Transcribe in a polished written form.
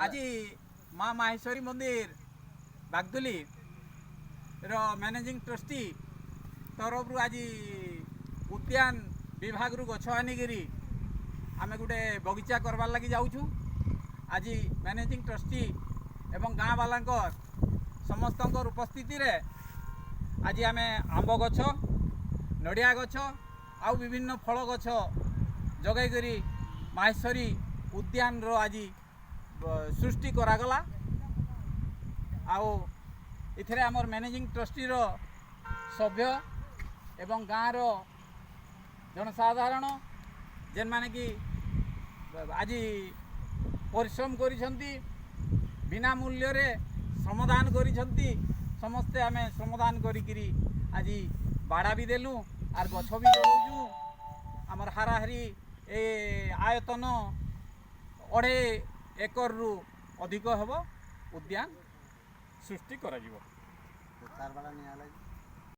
आज माँ माहेश्वरी मंदिर बागदुली मैनेजिंग ट्रस्टी तरफ आज उद्यान विभाग रु गछ आनिकी आमे गोटे बगीचा करवार लगी जाऊँ। आज मैनेजिंग ट्रस्टी एवं गाँ वाला समस्त उपस्थिति रे आज आमे आंब गछ नड़िया गछ आउ विभिन्न फल गछ जगैकरी माहेश्वरी उद्यान रो आज सृष्टि करागला। आउ इथरे आमर मैनेजिंग ट्रस्टी रो सभ्य एवं गाँ रो जनसाधारण जेन माने कि आज परिश्रम करिसंती बिना मूल्य रे श्रमदान करिसंती समस्ते आमे श्रमदान करिकिरी आज बाड़ा भी देलु आर गछ भी जगौजु। आमर हाराहारी ए आयतन 2.5 एकर रु अधिक हबो उद्यान सृष्टि करा जिवो।